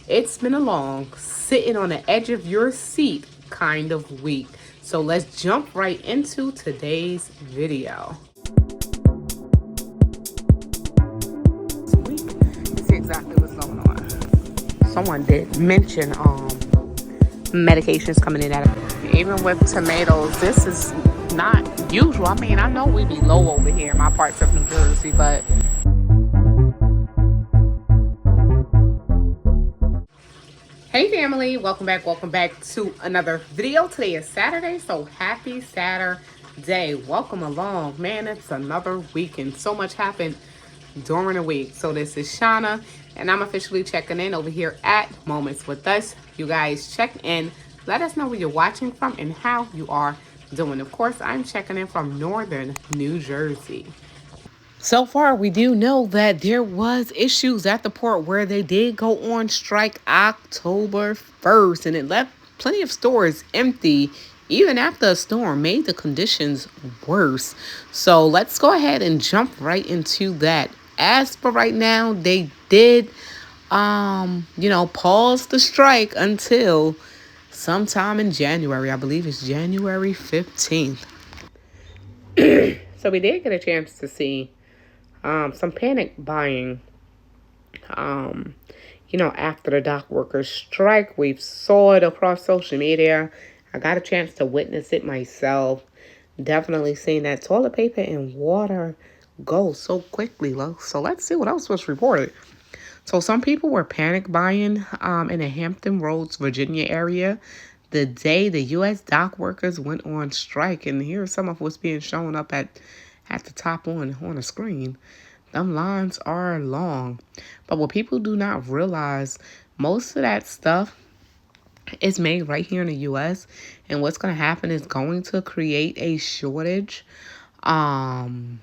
It's been a long, sitting on the edge of your seat kind of week. So let's jump right into today's video. You see exactly what's going on. Someone did mention medications coming in at it. Even with tomatoes, this is not usual. I mean, I know we be low over here in my parts of New Jersey, but hey family, welcome back to another video. Today is Saturday, so happy Saturday. Welcome along. Man, it's another week and so much happened during the week. So this is Shauna and I'm officially checking in over here at Moments with Us. You guys check in. Let us know where you're watching from and how you are doing. Of course, I'm checking in from northern New Jersey. So far, we do know that there was issues at the port where they did go on strike October 1st, and it left plenty of stores empty even after a storm made the conditions worse. So let's go ahead and jump right into that. As for right now, they did pause the strike until sometime in January. I believe it's January 15th. So we did get a chance to see some panic buying, um, after the dock workers strike. We've saw it across social media. I got a chance to witness it myself. Definitely seen that toilet paper and water go so quickly. So let's see what else was reported. So some people were panic buying in the Hampton Roads, Virginia area the day the U.S. dock workers went on strike. And here's some of what's being shown up at the top on the screen. Them lines are long. But what people do not realize, most of that stuff is made right here in the U.S. And what's going to happen is going to create a shortage. And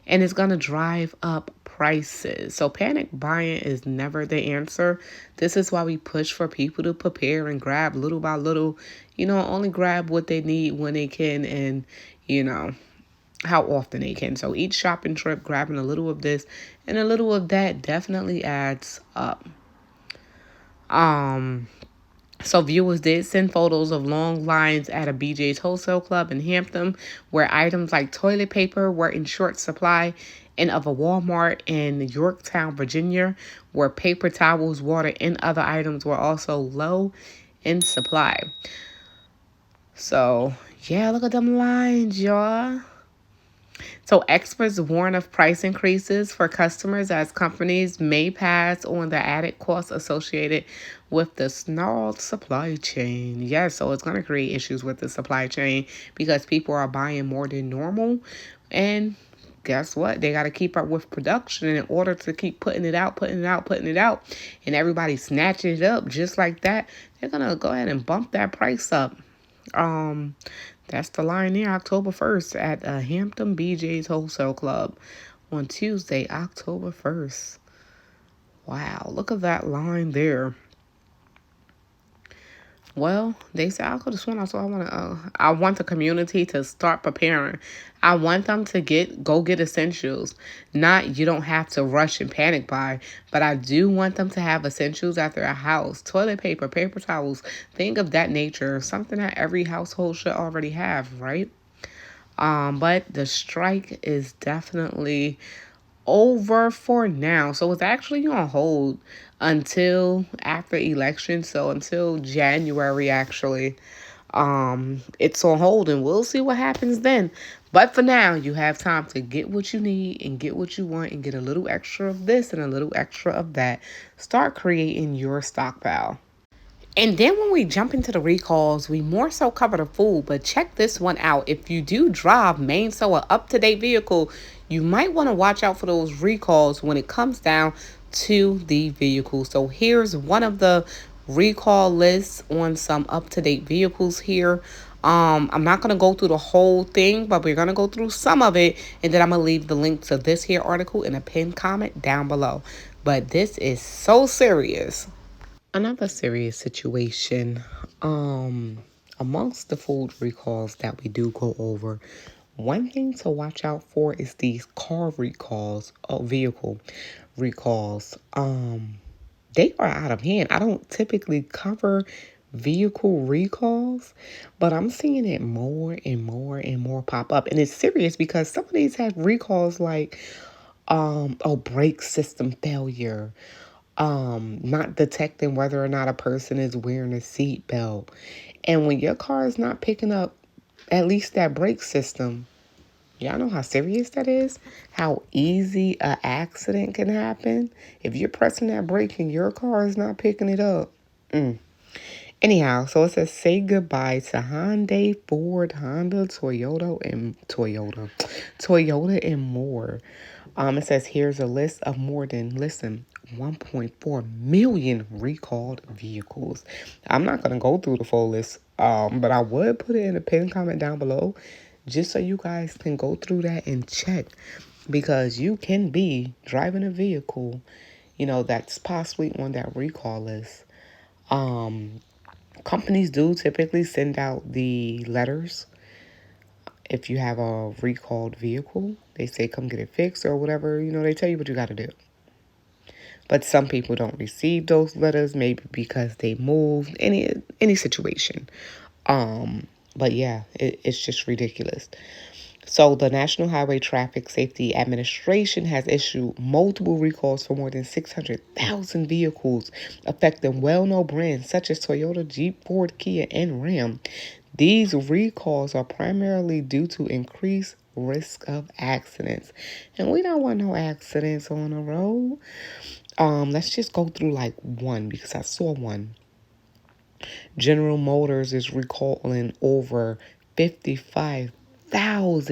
it's going to drive up prices. So panic buying is never the answer. This is why we push for people to prepare and grab little by little. Only grab what they need when they can, and how often they can. So each shopping trip, grabbing a little of this and a little of that definitely adds up. So viewers did send photos of long lines at a BJ's Wholesale Club in Hampton, where items like toilet paper were in short supply, and of a Walmart in Yorktown, Virginia, where paper towels, water, and other items were also low in supply. So, yeah, look at them lines, y'all. So experts warn of price increases for customers as companies may pass on the added costs associated with the snarled supply chain. Yes, so it's going to create issues with the supply chain because people are buying more than normal. And guess what? They got to keep up with production in order to keep putting it out. And everybody snatches it up just like that. They're going to go ahead and bump that price up. That's the line there, October 1st at Hampton BJ's Wholesale Club on Tuesday, October 1st. Wow, look at that line there. Well, they said I could have sworn. So I want the community to start preparing. I want them to go get essentials. Not you don't have to rush and panic buy, but I do want them to have essentials at their house. Toilet paper, paper towels, things of that nature. Something that every household should already have, right? But the strike is definitely over for now. So it's actually on hold until after election. So until January, actually. It's on hold and we'll see what happens then. But for now, you have time to get what you need and get what you want and get a little extra of this and a little extra of that. Start creating your stockpile. And then when we jump into the recalls, we more so cover the food, but check this one out. If you do drive main so an up-to-date vehicle, you might want to watch out for those recalls when it comes down to the vehicle. So here's one of the recall lists on some up-to-date vehicles here. I'm not going to go through the whole thing, but we're going to go through some of it, and then I'm going to leave the link to this here article in a pinned comment down below. But this is so serious. Another serious situation, amongst the food recalls that we do go over, one thing to watch out for is these car recalls or vehicle recalls. they are out of hand. I don't typically cover vehicle recalls, but I'm seeing it more and more and more pop up. And it's serious because some of these have recalls like brake system failure, not detecting whether or not a person is wearing a seat belt. And when your car is not picking up at least that brake system, y'all know how serious that is? How easy an accident can happen if you're pressing that brake and your car is not picking it up. Anyhow, so it says say goodbye to Hyundai, Ford, Honda, Toyota, and more. It says here's a list of more than 1.4 million recalled vehicles. I'm not gonna go through the full list, but I would put it in a pinned comment down below, just so you guys can go through that and check, because you can be driving a vehicle, that's possibly on that recall list. Companies do typically send out the letters if you have a recalled vehicle. They say come get it fixed or whatever. They tell you what you got to do. But some people don't receive those letters, maybe because they moved, any situation. But yeah, it's just ridiculous. So the National Highway Traffic Safety Administration has issued multiple recalls for more than 600,000 vehicles, affecting well-known brands such as Toyota, Jeep, Ford, Kia, and Ram. These recalls are primarily due to increased risk of accidents. And we don't want no accidents on the road. Let's just go through like one, because I saw one. General Motors is recalling over 55,000.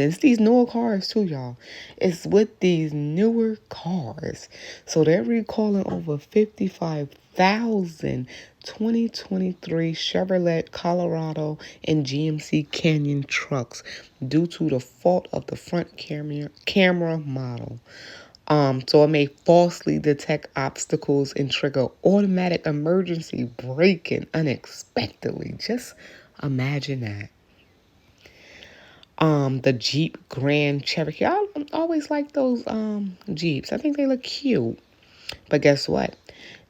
It's these newer cars too, y'all. It's with these newer cars. So they're recalling over 55,000 2023 Chevrolet Colorado and GMC Canyon trucks due to the fault of the front camera model. So it may falsely detect obstacles and trigger automatic emergency braking unexpectedly. Just imagine that. The Jeep Grand Cherokee. I always like those Jeeps. I think they look cute. But guess what?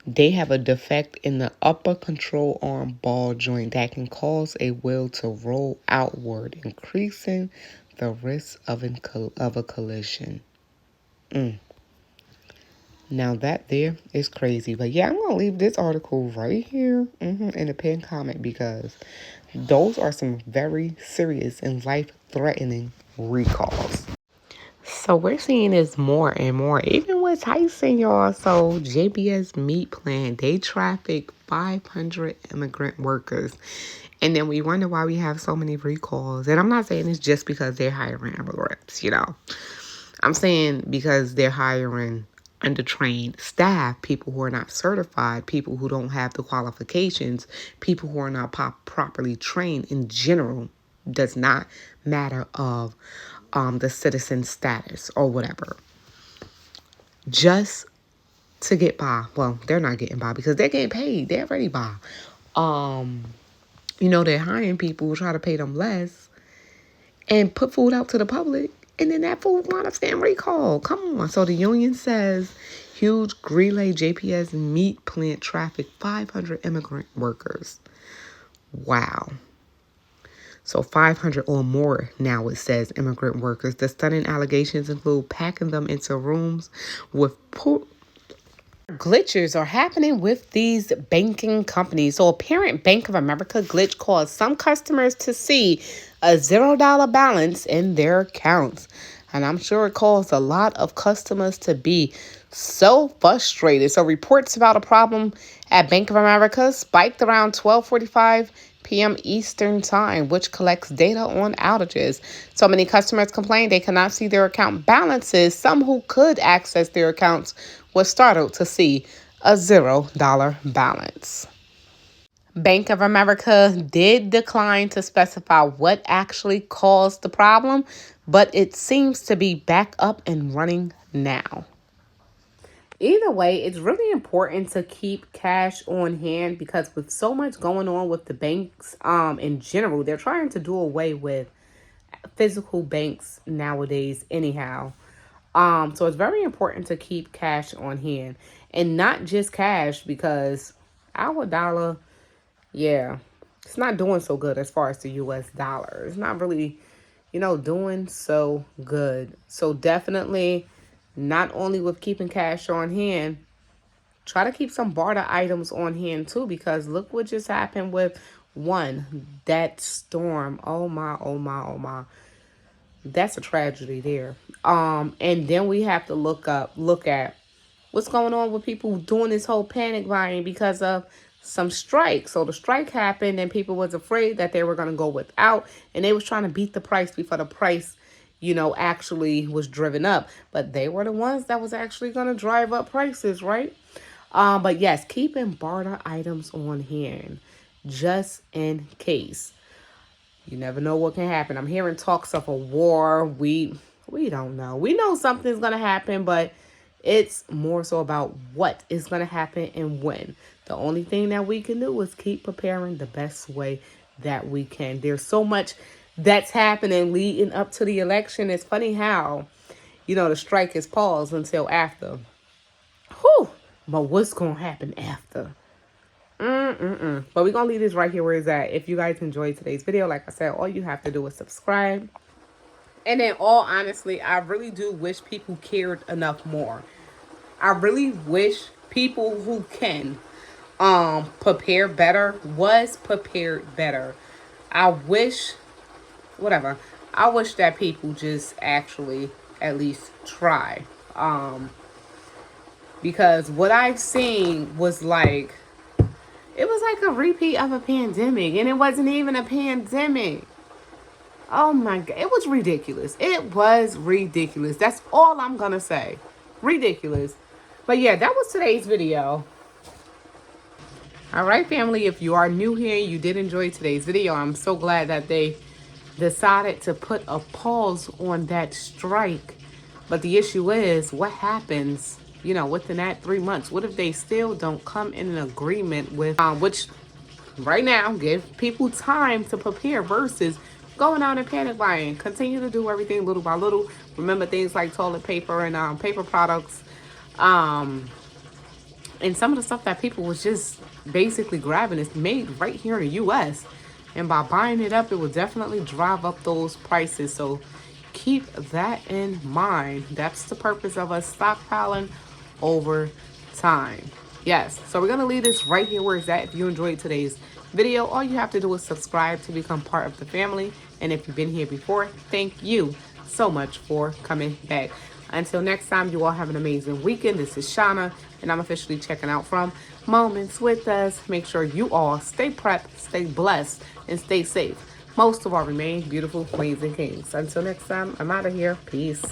They have a defect in the upper control arm ball joint that can cause a wheel to roll outward, increasing the risk of a collision. Now that there is crazy. But yeah, I'm going to leave this article right here in the pinned comment, because those are some very serious and life-threatening recalls. So we're seeing this more and more, even with Tyson, y'all. So JBS Meat Plant, they traffic 500 immigrant workers. And then we wonder why we have so many recalls. And I'm not saying it's just because they're hiring immigrants, I'm saying because they're hiring undertrained staff, people who are not certified, people who don't have the qualifications, people who are not properly trained in general. Does not matter of the citizen status or whatever. Just to get by. Well, they're not getting by because they're getting paid. They're already by. They're hiring people who try to pay them less and put food out to the public, and then that food wind up getting recalled. Come on. So the union says huge Greeley JPS meat plant traffic 500 immigrant workers. Wow. So 500 or more now, it says, immigrant workers. The stunning allegations include packing them into rooms with glitches are happening with these banking companies. So a parent Bank of America glitch caused some customers to see a $0 balance in their accounts. And I'm sure it caused a lot of customers to be so frustrated. So reports about a problem at Bank of America spiked around 12:45 p.m. Eastern Time, which collects data on outages. So many customers complained they cannot see their account balances. Some who could access their accounts were startled to see a $0 balance. Bank of America did decline to specify what actually caused the problem, but it seems to be back up and running now. Either way, it's really important to keep cash on hand, because with so much going on with the banks in general, they're trying to do away with physical banks nowadays anyhow. So it's very important to keep cash on hand. And not just cash, because our dollar, yeah, it's not doing so good as far as the US dollar. It's not really, doing so good. So definitely, not only with keeping cash on hand, try to keep some barter items on hand too, because look what just happened with that storm. Oh my, oh my, oh my. That's a tragedy there. And then we have to look at what's going on with people doing this whole panic buying because of some strike. So the strike happened and people was afraid that they were going to go without, and they was trying to beat the price before the price, actually was driven up. But they were the ones that was actually going to drive up prices, right? But yes, keeping barter items on hand just in case. You never know what can happen. I'm hearing talks of a war. We don't know. We know something's gonna happen, but it's more so about what is gonna happen and when. The only thing that we can do is keep preparing the best way that we can. There's so much that's happening leading up to the election. It's funny how, the strike is paused until after. Whew. But what's gonna happen after? But we're going to leave this right here where it's at. If you guys enjoyed today's video, like I said, all you have to do is subscribe. And then, all honestly, I really do wish people cared enough more. I really wish people who can prepare better was prepared better. I wish that people just actually at least try. Because what I've seen was like, it was like a repeat of a pandemic, and it wasn't even a pandemic. Oh my God. It was ridiculous. It was ridiculous. That's all I'm going to say. Ridiculous. But yeah, that was today's video. All right, family. If you are new here and you did enjoy today's video, I'm so glad that they decided to put a pause on that strike. But the issue is, what happens, within that 3 months? What if they still don't come in an agreement with, which right now, give people time to prepare versus going out and panic buying. Continue to do everything little by little. Remember things like toilet paper and paper products. And some of the stuff that people was just basically grabbing is made right here in the U.S. And by buying it up, it will definitely drive up those prices. So keep that in mind. That's the purpose of us stockpiling over time. Yes, so we're going to leave this right here where it's at. If you enjoyed today's video, all you have to do is subscribe to become part of the family. And if you've been here before, thank you so much for coming back. Until next time, you all have an amazing weekend. This is Shauna, and I'm officially checking out from Moments with Us. Make sure you all stay prepped, stay blessed, and stay safe. Most of all, remain beautiful queens and kings. Until next time, I'm out of here. Peace.